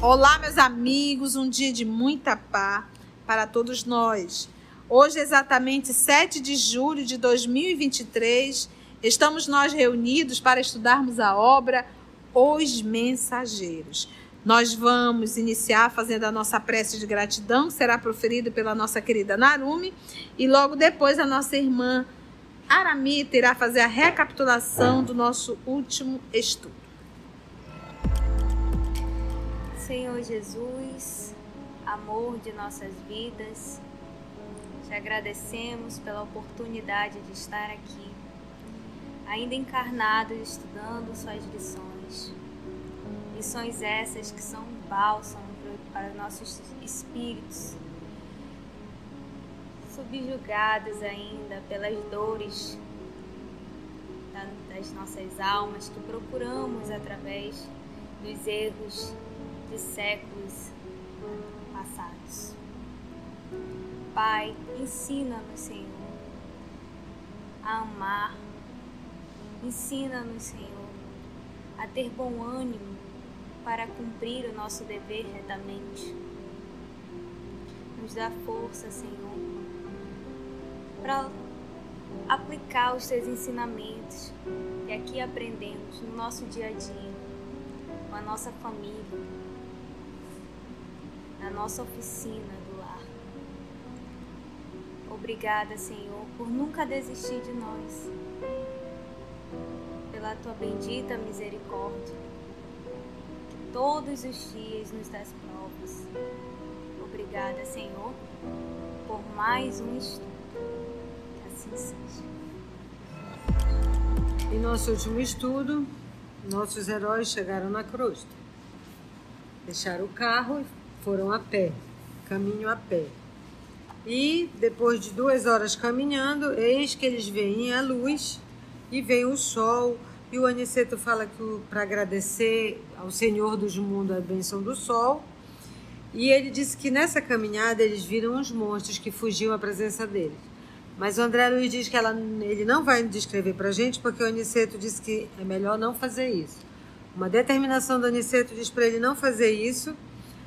Olá, meus amigos, um dia de muita paz para todos nós. Hoje, exatamente 7 de julho de 2023, estamos nós reunidos para estudarmos a obra Os Mensageiros. Nós vamos iniciar fazendo a nossa prece de gratidão, que será proferida pela nossa querida Narumi, e logo depois a nossa irmã Aramita irá fazer a recapitulação do nosso último estudo. Senhor Jesus, amor de nossas vidas, te agradecemos pela oportunidade de estar aqui, ainda encarnados, estudando suas lições. Lições essas que são um bálsamo para nossos espíritos, subjugados ainda pelas dores das nossas almas, que procuramos através dos erros de séculos passados. Pai, ensina-nos, Senhor, a amar, ensina-nos, Senhor, a ter bom ânimo para cumprir o nosso dever retamente. Nos dá força, Senhor, para aplicar os teus ensinamentos que aqui aprendemos no nosso dia a dia, com a nossa família, na nossa oficina do lar. Obrigada, Senhor, por nunca desistir de nós, pela tua bendita misericórdia, que todos os dias nos dás provas. Obrigada, Senhor, por mais um estudo. Que assim seja. Em nosso último estudo, nossos heróis chegaram na crosta. Deixaram o carro e foram a pé, caminho a pé. E depois de 2 horas caminhando, eis que eles veem a luz e vem o sol. E o Aniceto fala que para agradecer ao Senhor dos mundos a bênção do sol. E ele disse que nessa caminhada eles viram os monstros que fugiam à presença deles. Mas o André Luiz diz que ele não vai descrever para a gente, porque o Aniceto disse que é melhor não fazer isso. Uma determinação do Aniceto diz para ele não fazer isso,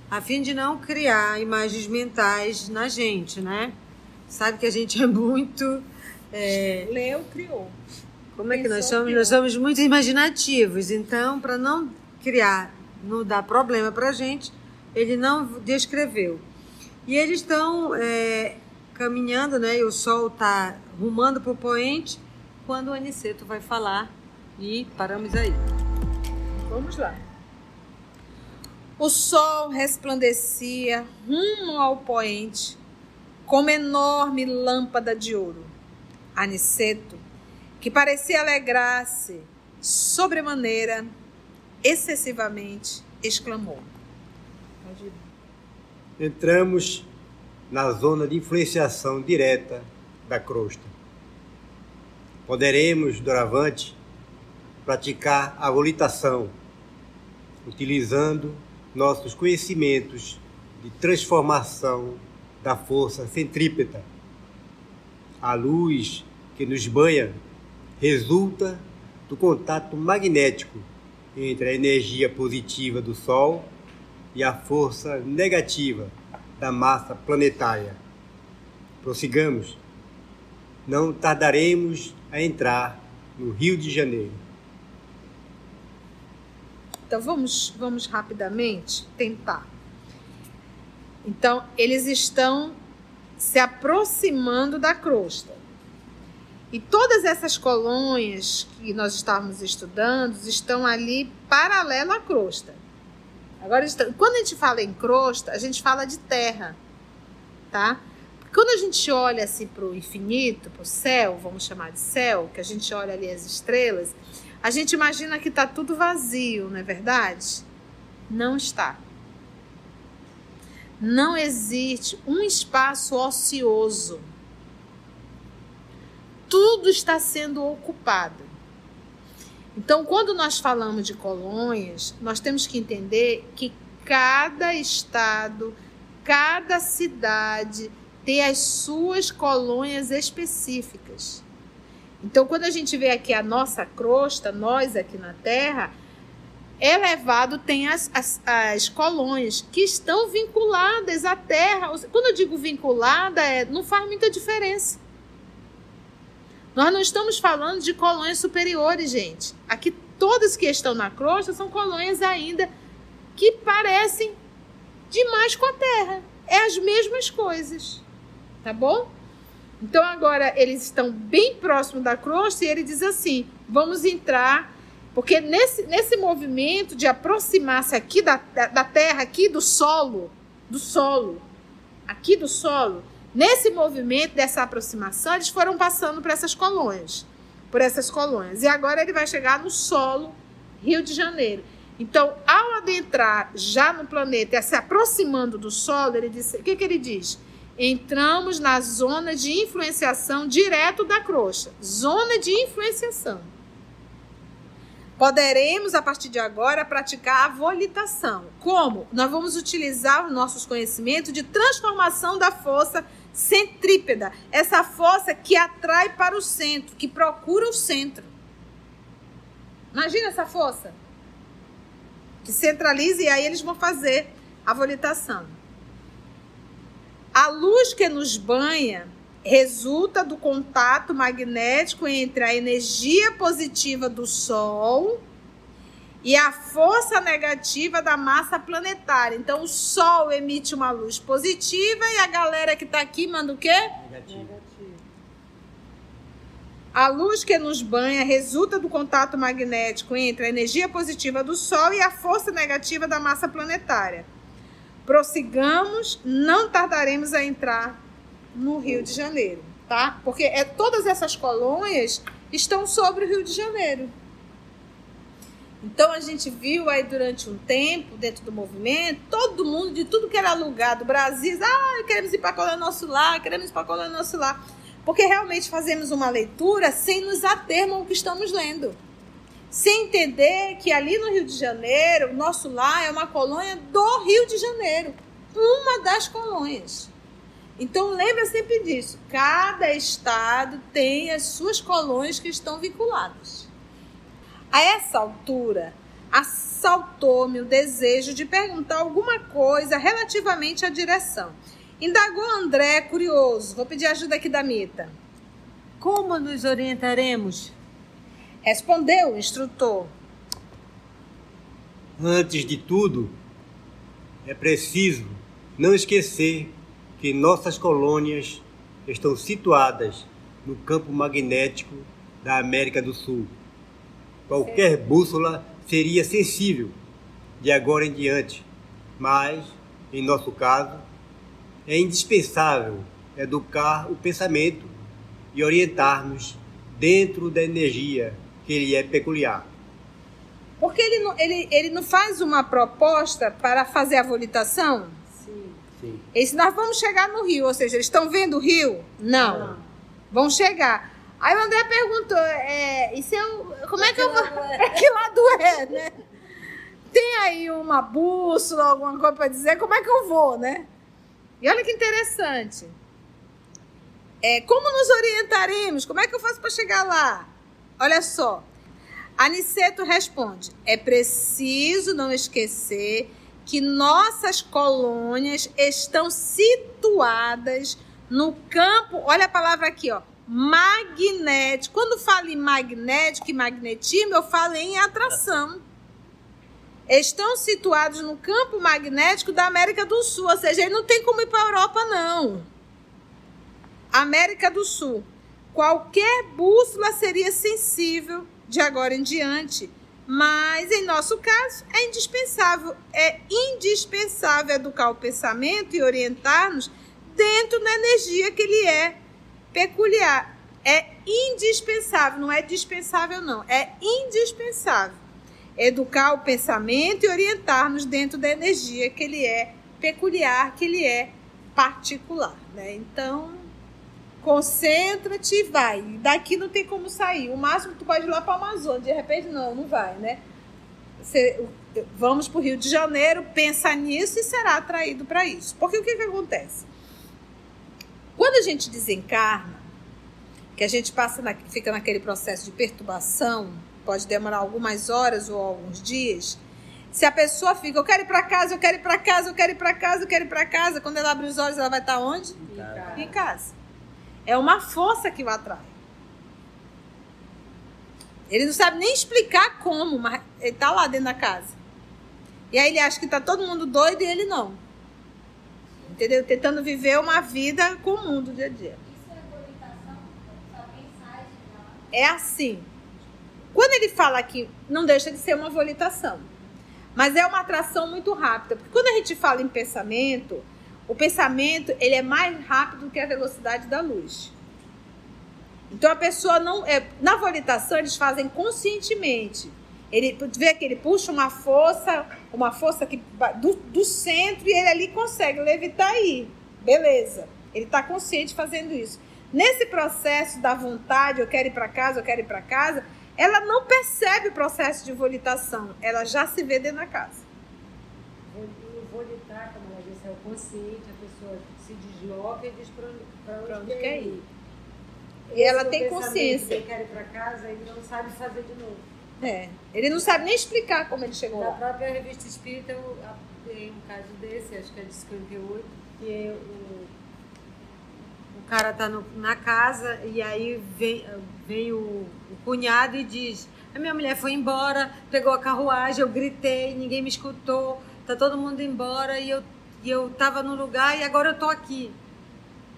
a fim de não criar imagens mentais na gente, né? Sabe que a gente é muito... Leu, criou. Como é que nós somos? Nós somos muito imaginativos. Então, para não criar, não dar problema para a gente, ele não descreveu. E eles estão caminhando, né? E o sol está rumando para o poente, quando o Aniceto vai falar. E paramos aí. Vamos lá. O sol resplandecia rumo ao poente como enorme lâmpada de ouro. Aniceto, que parecia alegrar-se sobremaneira, excessivamente, exclamou: Entramos na zona de influenciação direta da crosta. Poderemos, doravante, praticar a volitação, utilizando nossos conhecimentos de transformação da força centrípeta. A luz que nos banha resulta do contato magnético entre a energia positiva do Sol e a força negativa da massa planetária. Prossigamos. Não tardaremos a entrar no Rio de Janeiro. Então, vamos rapidamente tentar. Então, eles estão se aproximando da crosta. E todas essas colônias que nós estávamos estudando estão ali paralelo à crosta. Agora, quando a gente fala em crosta, a gente fala de terra, tá? Quando a gente olha assim para o infinito, para o céu, vamos chamar de céu, que a gente olha ali as estrelas, a gente imagina que está tudo vazio, não é verdade? Não está. Não existe um espaço ocioso. Tudo está sendo ocupado. Então, quando nós falamos de colônias, nós temos que entender que cada estado, cada cidade tem as suas colônias específicas. Então, quando a gente vê aqui a nossa crosta, nós aqui na Terra, elevado tem as colônias que estão vinculadas à Terra. Quando eu digo vinculada, não faz muita diferença. Nós não estamos falando de colônias superiores, gente. Aqui todas que estão na crosta são colônias ainda que parecem demais com a Terra. É as mesmas coisas, tá bom? Então agora eles estão bem próximos da crosta e ele diz assim, vamos entrar, porque nesse movimento de aproximar-se aqui da Terra, aqui do solo, aqui do solo, nesse movimento dessa aproximação, eles foram passando por essas colônias. E agora ele vai chegar no solo, Rio de Janeiro. Então, ao adentrar já no planeta, se aproximando do solo, ele diz, o que ele diz? Entramos na zona de influenciação direto da crosta. Zona de influenciação. Poderemos, a partir de agora, praticar a volitação. Como? Nós vamos utilizar os nossos conhecimentos de transformação da força centrípeta. Essa força que atrai para o centro, que procura o centro. Imagina essa força. Que centraliza e aí eles vão fazer a volitação. A luz que nos banha resulta do contato magnético entre a energia positiva do Sol e a força negativa da massa planetária. Então, o Sol emite uma luz positiva e a galera que está aqui manda o quê? Negativo. A luz que nos banha resulta do contato magnético entre a energia positiva do Sol e a força negativa da massa planetária. Prossigamos, não tardaremos a entrar no Rio de Janeiro, tá? Porque todas essas colônias estão sobre o Rio de Janeiro. Então, a gente viu aí durante um tempo, dentro do movimento, todo mundo, de tudo que era lugar do Brasil, queremos ir para a colônia nosso lar, queremos ir para a colônia nosso lar. Porque realmente fazemos uma leitura sem nos atermos ao que estamos lendo. Sem entender que ali no Rio de Janeiro, nosso lar é uma colônia do Rio de Janeiro. Uma das colônias. Então, lembra sempre disso. Cada estado tem as suas colônias que estão vinculadas. A essa altura, assaltou-me o desejo de perguntar alguma coisa relativamente à direção. Indagou André, curioso. Vou pedir ajuda aqui da Mita. Como nos orientaremos? Respondeu o instrutor. Antes de tudo, é preciso não esquecer que nossas colônias estão situadas no campo magnético da América do Sul. Qualquer bússola seria sensível de agora em diante, mas, em nosso caso, é indispensável educar o pensamento e orientar-nos dentro da energia que lhe é peculiar. Porque ele não faz uma proposta para fazer a volitação? Sim. Esse, nós vamos chegar no Rio, ou seja, eles estão vendo o Rio? Não. Vão chegar. Aí o André perguntou, como é que eu vou... Que lado é, né? Tem aí uma bússola, alguma coisa para dizer, como é que eu vou, né? E olha que interessante. Como nos orientaremos? Como é que eu faço para chegar lá? Olha só. Aniceto responde, é preciso não esquecer que nossas colônias estão situadas no campo, olha a palavra aqui, ó, magnético. Quando falo em magnético e magnetismo, eu falo em atração. Estão situados no campo magnético da América do Sul, ou seja, ele não tem como ir para a Europa, não. América do Sul. Qualquer bússola seria sensível de agora em diante, mas em nosso caso é indispensável educar o pensamento e orientar-nos dentro da energia que lhe é peculiar. É indispensável, não é dispensável não, é indispensável. Educar o pensamento e orientar-nos dentro da energia que ele é peculiar, que ele é particular, né? Então, concentra-te e vai. Daqui não tem como sair. O máximo que tu pode ir lá para a Amazônia. De repente, não vai, né? Vamos para o Rio de Janeiro, pensa nisso e será atraído para isso. Porque o que acontece? Quando a gente desencarna, que a gente fica naquele processo de perturbação, pode demorar algumas horas ou alguns dias, Se a pessoa fica, eu quero ir para casa, eu quero ir para casa, eu quero ir para casa, eu quero ir para casa, quando ela abre os olhos, ela vai estar onde? Em casa. É uma força que o atrai. Ele não sabe nem explicar como, mas ele está lá dentro da casa. E aí ele acha que está todo mundo doido e ele não. Entendeu? Tentando viver uma vida comum do dia a dia. Isso é volitação? Só quem sai de lá. É assim. Quando ele fala aqui, não deixa de ser uma volitação. Mas é uma atração muito rápida. Porque quando a gente fala em pensamento, o pensamento ele é mais rápido que a velocidade da luz. Então a pessoa não... na volitação eles fazem conscientemente. Ele vê que ele puxa uma força que, do centro e ele ali consegue levitar aí. Beleza. Ele está consciente fazendo isso. Nesse processo da vontade, eu quero ir para casa, eu quero ir para casa, ela não percebe o processo de volitação. Ela já se vê dentro da casa. O volitar, como ela disse, é o consciente, a pessoa se desloca e diz para onde quer ir. E ela Esse tem pensamento consciência. de eu quero ir para casa, ele não sabe fazer de novo. Ele não sabe nem explicar como ele chegou Na lá. própria revista Espírita, eu tem um caso desse, acho que é de 58, que o cara tá na casa e aí vem o cunhado e diz: a minha mulher foi embora, pegou a carruagem, eu gritei, ninguém me escutou, tá todo mundo embora e eu tava no lugar e agora eu tô aqui.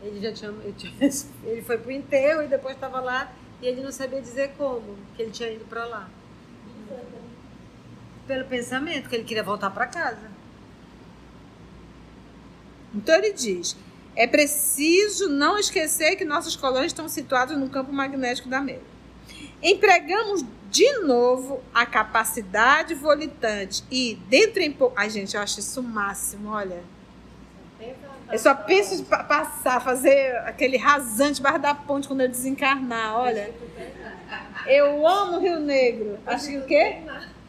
Ele foi pro enterro e depois estava lá e ele não sabia dizer como, que ele tinha ido para lá. Pelo pensamento, que ele queria voltar para casa. Então ele diz: é preciso não esquecer que nossas colônias estão situadas no campo magnético da América. Empregamos de novo a capacidade volitante e dentro em pouco... Ai, gente, eu acho isso o máximo, olha. Eu só penso em passar, fazer aquele rasante barra da ponte quando eu desencarnar, olha. Eu amo Rio Negro. Acho que o quê?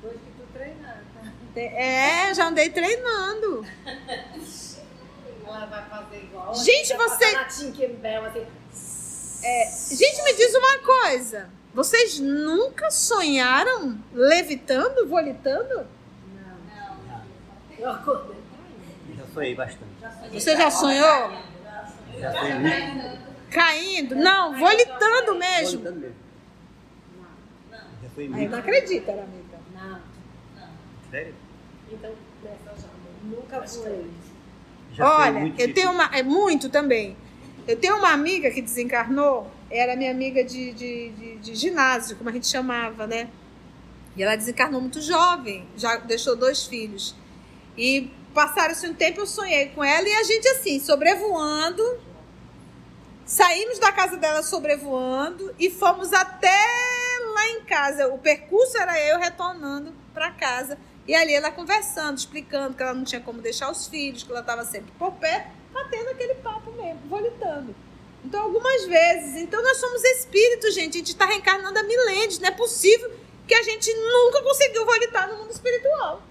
Hoje que tu treinar, tá? Já andei treinando. Ela vai fazer igual. Gente, você... Na Tinkerbell, assim. Gente, me diz uma coisa. Vocês nunca sonharam levitando, volitando? Não. Eu acordei. Já sonhei bastante. Você já sonhou? Já sonhei muito. Caindo? Não, volitando mesmo. Voltando mesmo. Já sonhei Aí muito. não acredita, amiga. Não. Sério? Então, dessa já. Nunca foi. Já sonhei Olha, muito eu disso. tenho uma... muito também. Eu tenho uma amiga que desencarnou. Era minha amiga de ginásio, como a gente chamava, né? E ela desencarnou muito jovem. Já deixou 2 filhos. E passaram-se um tempo, eu sonhei com ela. E a gente assim, sobrevoando. Saímos da casa dela sobrevoando. E fomos até lá em casa. O percurso era eu retornando para casa. E ali ela conversando, explicando que ela não tinha como deixar os filhos, que ela estava sempre por perto, batendo aquele papo mesmo, volitando. Então, algumas vezes. Então, nós somos espíritos, gente. A gente está reencarnando há milênios. Não é possível que a gente nunca conseguiu volitar no mundo espiritual.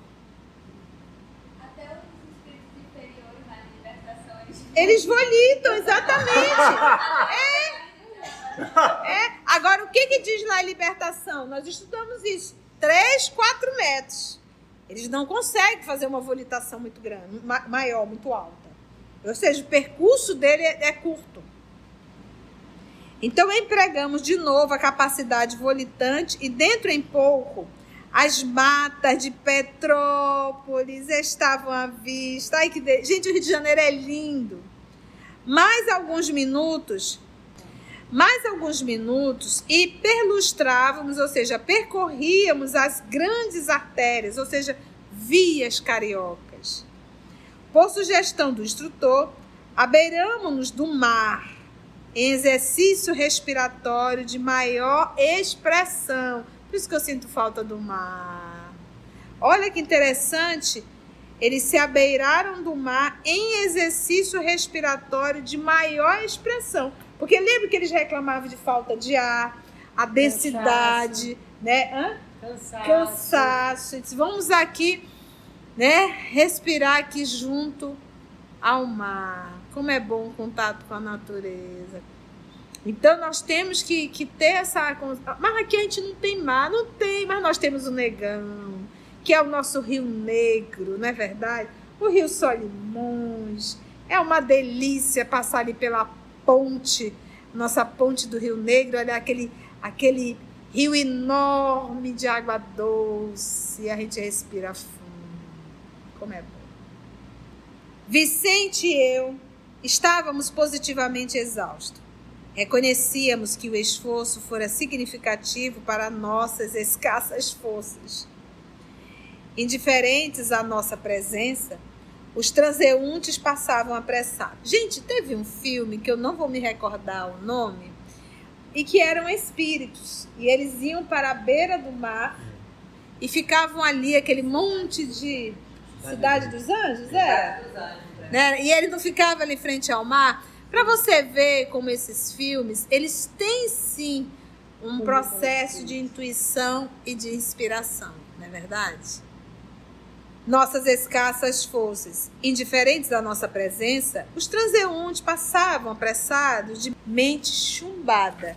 Até os espíritos inferiores na libertação, Eles volitam, exatamente. Agora, o que diz lá em libertação? Nós estudamos isso. 3, 4 metros. Eles não conseguem fazer uma volitação muito grande, maior, muito alta. Ou seja, o percurso dele é curto. Então, empregamos de novo a capacidade volitante e dentro em pouco, as matas de Petrópolis estavam à vista. Ai, gente, o Rio de Janeiro é lindo. Mais alguns minutos e perlustrávamos, ou seja, percorríamos as grandes artérias, ou seja, vias cariocas. Por sugestão do instrutor, abeiramos-nos do mar, em exercício respiratório de maior expressão. Por isso que eu sinto falta do mar. Olha que interessante. Eles se abeiraram do mar em exercício respiratório de maior expressão. Porque lembra que eles reclamavam de falta de ar, a densidade, né? Cansaço. Vamos aqui, né? Respirar aqui junto ao mar. Como é bom o contato com a natureza. Então, nós temos que ter essa... Mas aqui a gente não tem mar. Não tem, mas nós temos o Negão, que é o nosso Rio Negro, não é verdade? O Rio Solimões. É uma delícia passar ali pela ponte, nossa ponte do Rio Negro, olha aquele rio enorme de água doce, e a gente respira fundo. Como é bom. Vicente e eu estávamos positivamente exaustos. Reconhecíamos que o esforço fora significativo para nossas escassas forças. Indiferentes à nossa presença, os transeuntes passavam apressados. Gente, teve um filme que eu não vou me recordar o nome, e que eram espíritos. E eles iam para a beira do mar e ficavam ali, aquele monte de Cidade dos Anjos, né? E ele não ficava ali frente ao mar. Para você ver como esses filmes, eles têm sim um processo de intuição e de inspiração, não é verdade? Nossas escassas forças, indiferentes da nossa presença, os transeuntes passavam apressados de mente chumbada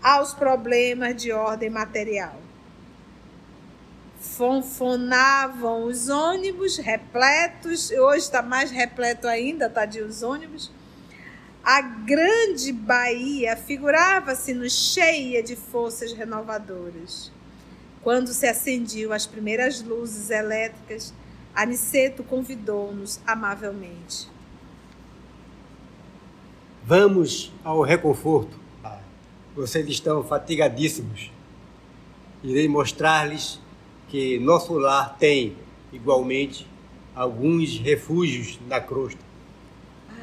aos problemas de ordem material. Fonfonavam os ônibus repletos, hoje está mais repleto ainda, tadinho, os ônibus. A grande Bahia figurava-se-nos cheia de forças renovadoras. Quando se acendiam as primeiras luzes elétricas, Aniceto convidou-nos amavelmente. Vamos ao reconforto. Vocês estão fatigadíssimos. Irei mostrar-lhes que nosso lar tem, igualmente, alguns refúgios na crosta.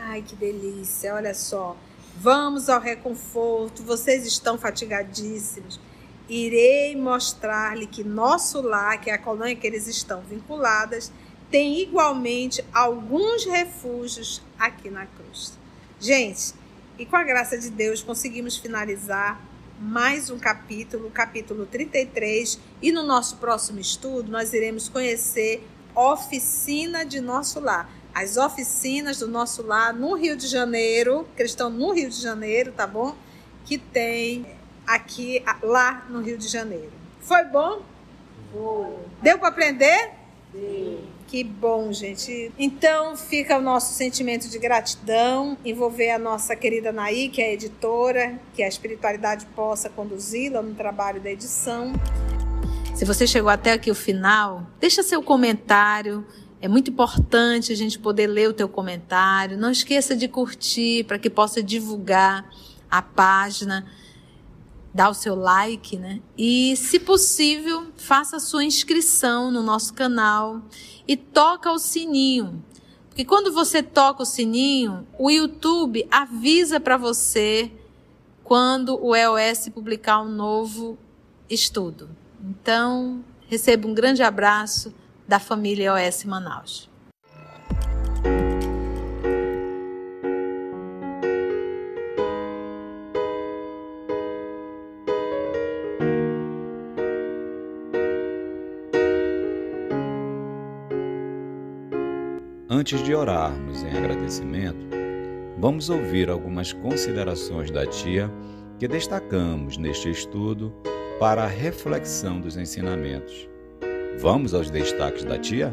Ai, que delícia, olha só. Vamos ao reconforto, vocês estão fatigadíssimos. Irei mostrar-lhe que nosso lar, que é a colônia que eles estão vinculadas, tem igualmente alguns refúgios aqui na crosta. Gente, e com a graça de Deus conseguimos finalizar mais um capítulo, o capítulo 33, e no nosso próximo estudo nós iremos conhecer Oficina de Nosso Lar. As oficinas do nosso lar no Rio de Janeiro, que eles estão no Rio de Janeiro, tá bom? Que tem aqui, lá no Rio de Janeiro. Foi bom? Foi. Deu para aprender? Deu. Que bom, gente. Então, fica o nosso sentimento de gratidão, envolver a nossa querida Naí, que é a editora, que a espiritualidade possa conduzi-la no trabalho da edição. Se você chegou até aqui o final, deixa seu comentário. É muito importante a gente poder ler o teu comentário. Não esqueça de curtir para que possa divulgar a página. Dá o seu like, né? E, se possível, faça a sua inscrição no nosso canal e toca o sininho. Porque quando você toca o sininho, o YouTube avisa para você quando o EOS publicar um novo estudo. Então, receba um grande abraço da família EOS Manaus. Antes de orarmos em agradecimento, vamos ouvir algumas considerações da tia que destacamos neste estudo para a reflexão dos ensinamentos. Vamos aos destaques da tia?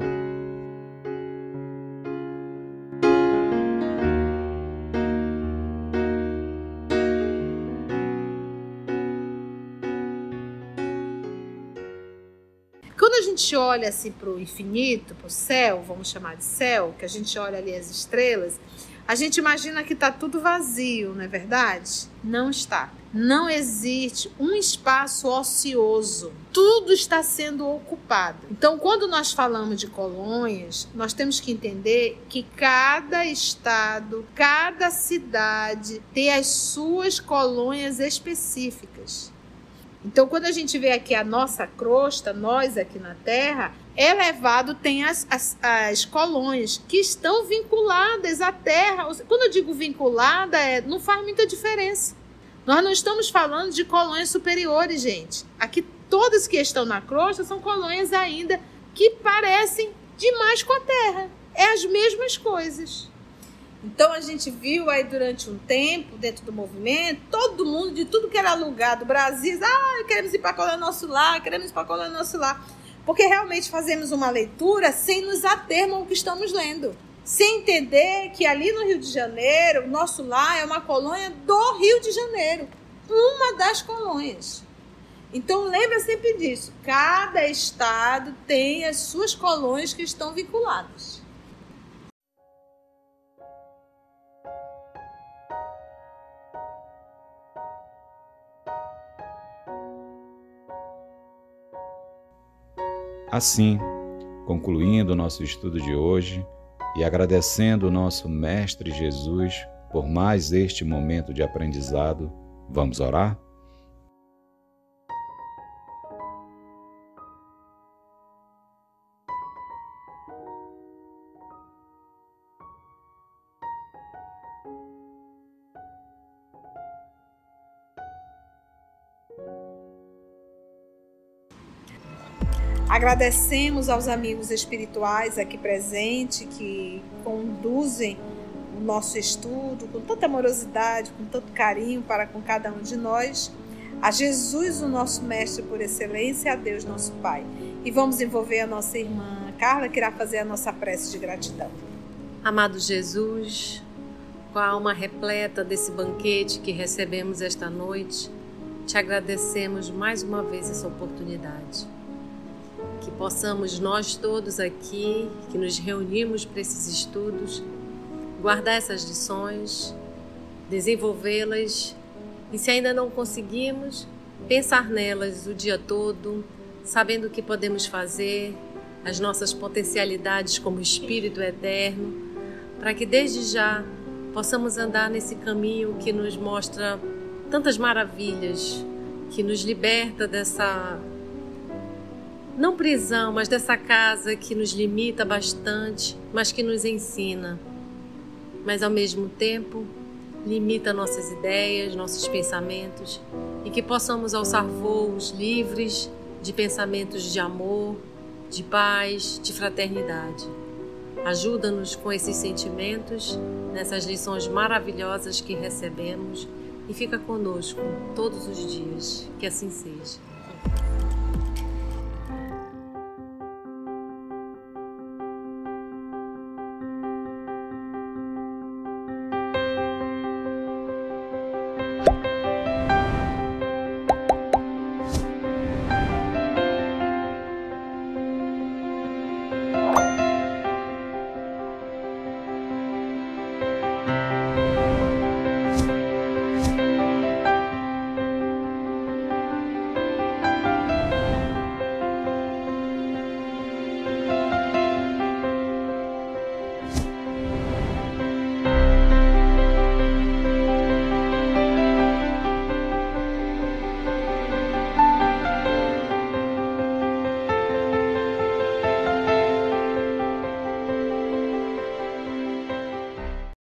Quando a gente olha assim para o infinito, para o céu, vamos chamar de céu, que a gente olha ali as estrelas, a gente imagina que está tudo vazio, não é verdade? Não está. Não existe um espaço ocioso. Tudo está sendo ocupado. Então, quando nós falamos de colônias, nós temos que entender que cada estado, cada cidade tem as suas colônias específicas. Então, quando a gente vê aqui a nossa crosta, nós aqui na Terra, elevado tem as colônias que estão vinculadas à Terra. Quando eu digo vinculada, não faz muita diferença. Nós não estamos falando de colônias superiores, gente. Aqui todas que estão na crosta são colônias ainda que parecem demais com a Terra. É as mesmas coisas. Então, a gente viu aí durante um tempo, dentro do movimento, todo mundo, de tudo que era lugar do Brasil, queremos ir para a colônia nosso lar, queremos ir para a colônia nosso lar. Porque realmente fazemos uma leitura sem nos atermos ao que estamos lendo. Sem entender que ali no Rio de Janeiro, o nosso lar é uma colônia do Rio de Janeiro. Uma das colônias. Então, lembra sempre disso. Cada estado tem as suas colônias que estão vinculadas. Assim, concluindo o nosso estudo de hoje e agradecendo o nosso Mestre Jesus por mais este momento de aprendizado, vamos orar? Agradecemos aos amigos espirituais aqui presentes que conduzem o nosso estudo com tanta amorosidade, com tanto carinho para com cada um de nós. A Jesus, o nosso Mestre por excelência, e a Deus, nosso Pai. E vamos envolver a nossa irmã Carla, que irá fazer a nossa prece de gratidão. Amado Jesus, com a alma repleta desse banquete que recebemos esta noite, te agradecemos mais uma vez essa oportunidade. Que possamos nós todos aqui, que nos reunimos para esses estudos, guardar essas lições, desenvolvê-las e, se ainda não conseguimos, pensar nelas o dia todo, sabendo o que podemos fazer, as nossas potencialidades como Espírito eterno, para que desde já possamos andar nesse caminho que nos mostra tantas maravilhas, que nos liberta dessa não prisão, mas dessa casa que nos limita bastante, mas que nos ensina. Mas ao mesmo tempo, limita nossas ideias, nossos pensamentos, e que possamos alçar voos livres de pensamentos de amor, de paz, de fraternidade. Ajuda-nos com esses sentimentos, nessas lições maravilhosas que recebemos, e fica conosco todos os dias. Que assim seja.